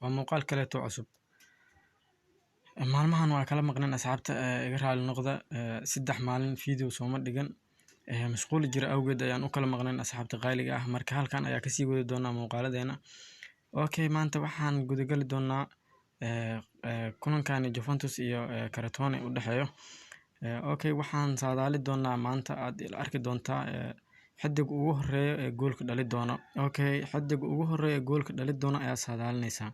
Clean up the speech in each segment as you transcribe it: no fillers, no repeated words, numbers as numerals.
وموقال كليتو عصب maalmahan waa kala maqneen asxaabta iga raali noqda 3 maalin video soo ma dhigan mashquul jira awgeed ayaan u kala maqneen asxaabta qaaliga ah marka halkan ayaa ka sii wadi doonaa muuqaaladeena okay maanta waxaan gudagali doonaa kulankan Juventus iyo Crotone u dhaxeeyo okay waxaan saadaali doonaa maanta aad arki doontaa xaddiga ugu horeeya ee goolka dhali doona okay xaddiga ugu horeeya ee goolka dhali doona ayaa saadaalinaysa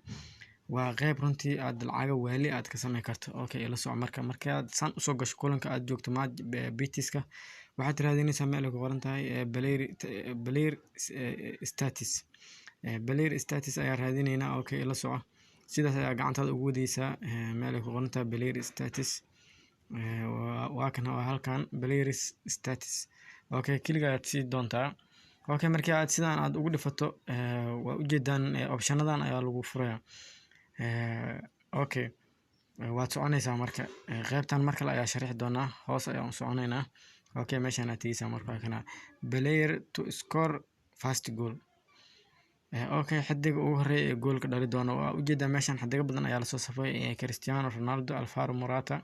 waa qayb runtii aad lacag waali aad ka sameyn karto okay ila soo marka aad san u soo gasho kulanka aad joogto BTS-ka waxaad raadinaysaa meel ay ku qoran tahay player status ayaa raadinaynaa okay ila soo sidaas ayaa gacantaada ugu wadaysaa meel ay ku qoran tahay player status waa kan halkan player status okay kaliya aad sii doontaa okay markii aad sidaan aad ugu dhifato waa u jeedaan optionadan ayaa lagu furayaa okay waad soconaysaa marka qaybtan marka la ayaa sharxi doonaa hoos ayaan soconaynaa okay meeshan aad tiisa marka kana player to score first goal okay xaddiga ugu horeeya ee goolka dhali doona waa u jeedaa meeshan xaddiga badan ayaa la soo safay Cristiano Ronaldo Alvaro Morata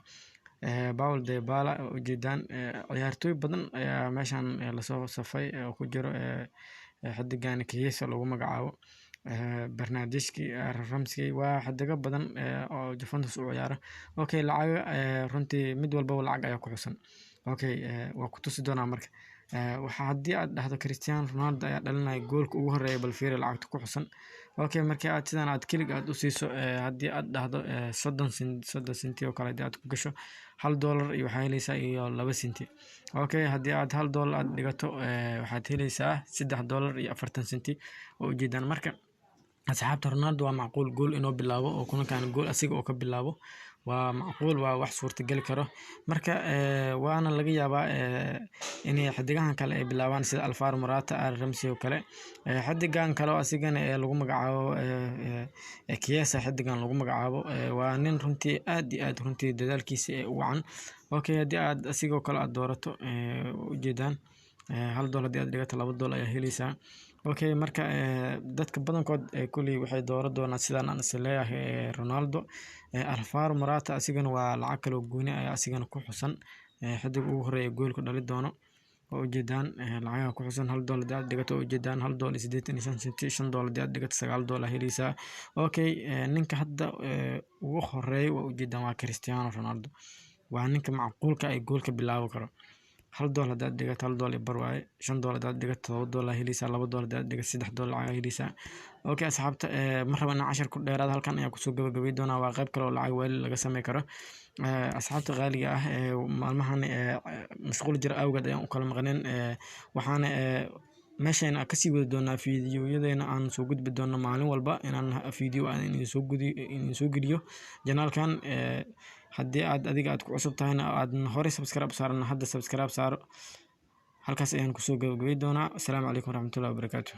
Paul Dybala u jeedaan ciyaartooy badan ayaa meeshan la soo safay oo ku jiro xaddigan Chiesa lagu magacaabo Bernardeschi Ramsey waa xaddiga badan oo Juventus u ciyaara okay lacag runtii mid walba lacag ayaa ku xusan okay waa ku tusi doonaa marka waxa hadii aad dhahdo Cristiano Ronaldo ayaa dhalinay goolka ugu horeeya bal fiir lacagta ku xusan okay markii aad sidaan aad kaliya aad u siiso hadii aad dhahdo 30 senti oo kale aad ku gasho $1 iyo waxa helaysaa iyo 2 senti okay hadii aad $1 aad dhigato waxaad helaysaa $3 iyo 40 senti oo jeedaan marka asxaabta Ronaldo waa macquul gool inuu bilaabo oo kulankan gool asiga oo ka bilaabo waa macquul waa wax suurta gali karo marka waana laga yaabaa in xaddigahan kale ay bilaabaan sida Alvaro Morata Ramsey oo kale xaddigan kale oo asigana lagu magacaabo Chiesa xaddigan lagu magacaabo waa nin runtii aad iyo aad runtii dadaalkiisa u wacan okay hadii aad asiga oo kale aad doorato u jeedaan $1 hadii aad dhigato $2 ayaa helaysaa okay marka dadka badankood kulli waxay dooran doonaan sidaan aan isleeyahay Ronaldo Alvaro Morata asigana waa lacag kale oo gooni ah asigana ku xusan xaddiga ugu horeeya goolka dhali doono oo jeedaan lacagaha ku xusan $1 hadii aad dhigato oo jeedaan $1.85 senti $5 hadii aad dhigato $9 helaysaa okay ninka hadda ugu horeeya oo jeedaan waa Cristiano Ronaldo waa ninka macquulka ay goolka bilaabi karo $1 hadii aad dhigato $1 bar waaye $5 hadii aad dhigato $7 helaysaa $2 hadii aad dhigato $3 lacag helaysaa okay asxaabta ma rabana cashar ku dheeraad halkan ayaa ku soo gabagabay doonaa waa qayb kale oo lacag wali laga sameyn karo asxaabta qaaliga ah maalmahan mashquul jira awgeed ayaan u kala maqneen waxaana meeshana ka sii wadi doonaa fiidiyoyadeena aan soo gudbi doono maalin walba inaan fiidiyo aan in soo geliyo janaalkan hadii aad adiga aad ku cusub tahayna aad hore subscribe saarana hadda subscribe saaro halkaas ayaan ku soo gabagabay doonaa assalaamu calaykum waraxmatullaahi wabarakaatuh